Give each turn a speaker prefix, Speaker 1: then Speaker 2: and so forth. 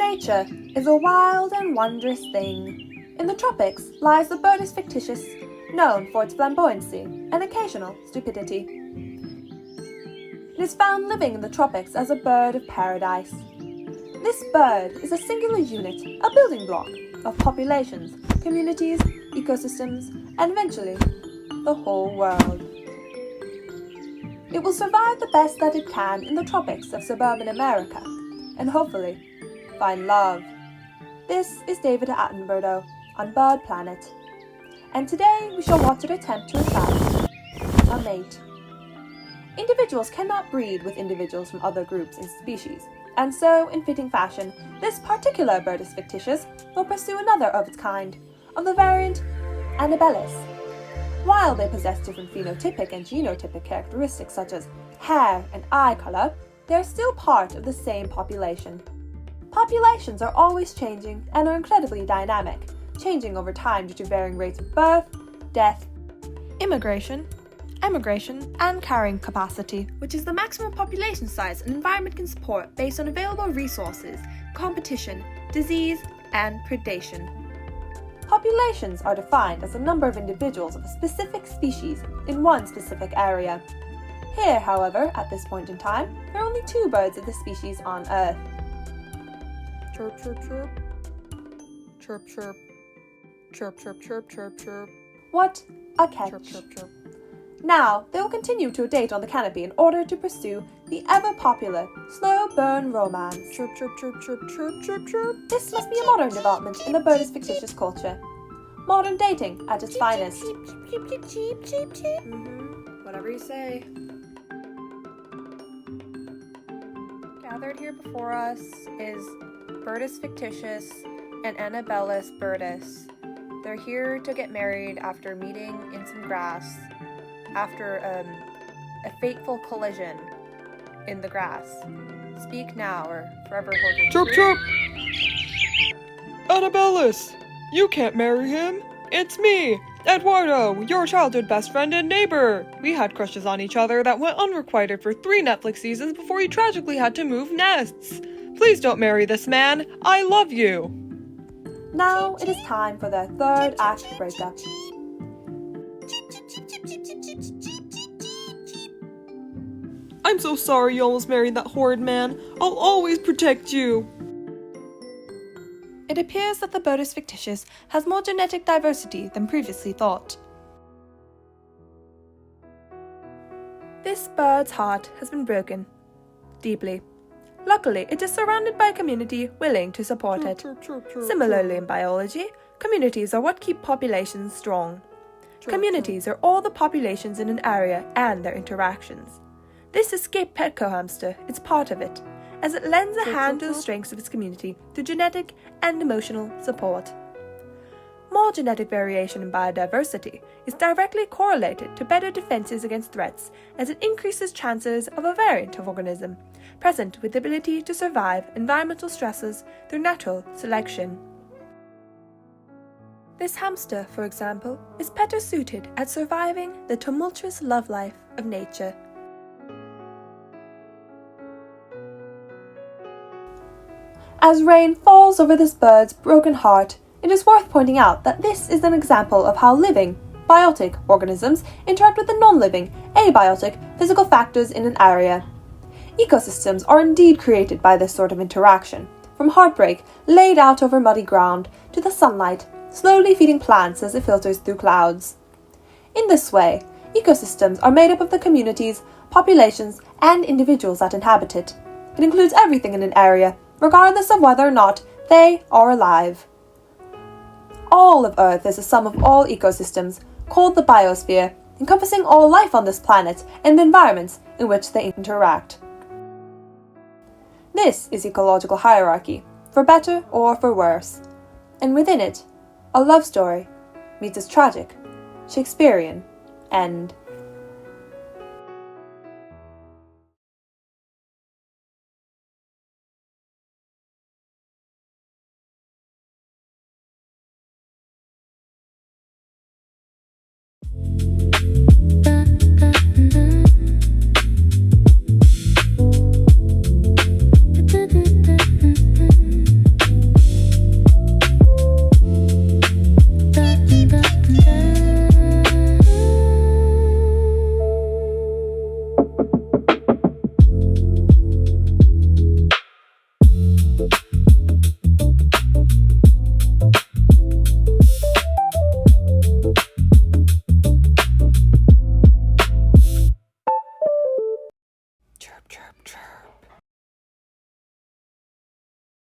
Speaker 1: Nature is a wild and wondrous thing. In the tropics lies the birdus fictitius, known for its flamboyancy and occasional stupidity. It is found living in the tropics as a bird of paradise. This bird is a singular unit, a building block of populations, communities, ecosystems, and eventually, the whole world. It will survive the best that it can in the tropics of suburban America, and hopefully, find love. This is David Attenbirdough on Bird Planet, and today we shall watch it attempt to attract a mate. Individuals cannot breed with individuals from other groups and species, and so, in fitting fashion, this particular birdus fictitius will pursue another of its kind, of the variant Annabellus. While they possess different phenotypic and genotypic characteristics such as hair and eye color, they are still part of the same population. Populations are always changing and are incredibly dynamic, changing over time due to varying rates of birth, death, immigration, emigration, and carrying capacity, which is the maximum population size an environment can support based on available resources, competition, disease, and predation. Populations are defined as the number of individuals of a specific species in one specific area. Here, however, at this point in time, there are only 2 birds of the species on Earth. Chirp, chirp, chirp. Chirp, chirp. Chirp, chirp, chirp, chirp, chirp. What a catch. Chirp, chirp, chirp. Now, they will continue to date on the canopy in order to pursue the ever-popular slow burn romance. Chirp, chirp, chirp, chirp, chirp, chirp, chirp. This must be a modern development in the birdus fictitious culture. Modern dating at its finest. Whatever you say. Gathered here before us is birdus fictitius and Annabellus birdus. They're here to get married after meeting in some grass, after a fateful collision in the grass. Speak now or forever hold your
Speaker 2: Chirp, chirp! Annabellus! You can't marry him! It's me, Eduardo, your childhood best friend and neighbor! We had crushes on each other that went unrequited for 3 Netflix seasons before you tragically had to move nests. Please don't marry this man. I love you.
Speaker 1: Now it is time for their 3rd act breakup.
Speaker 2: I'm so sorry you almost married that horrid man. I'll always protect you.
Speaker 1: It appears that the birdus fictitious has more genetic diversity than previously thought. This bird's heart has been broken. Deeply. Luckily, it is surrounded by a community willing to support it. Similarly in biology, communities are what keep populations strong. Communities are all the populations in an area and their interactions. This escaped Petco hamster is part of it, as it lends a hand to the strengths of its community through genetic and emotional support. More genetic variation in biodiversity is directly correlated to better defenses against threats, as it increases chances of a variant of organism, present with the ability to survive environmental stresses through natural selection. This hamster, for example, is better suited at surviving the tumultuous love life of nature. As rain falls over this bird's broken heart, it is worth pointing out that this is an example of how living, biotic organisms interact with the non-living, abiotic, physical factors in an area. Ecosystems are indeed created by this sort of interaction, from heartbreak laid out over muddy ground to the sunlight, slowly feeding plants as it filters through clouds. In this way, ecosystems are made up of the communities, populations, and individuals that inhabit it. It includes everything in an area, regardless of whether or not they are alive. All of Earth is a sum of all ecosystems, called the biosphere, encompassing all life on this planet and the environments in which they interact. This is ecological hierarchy, for better or for worse, and within it, a love story meets its tragic, Shakespearean end.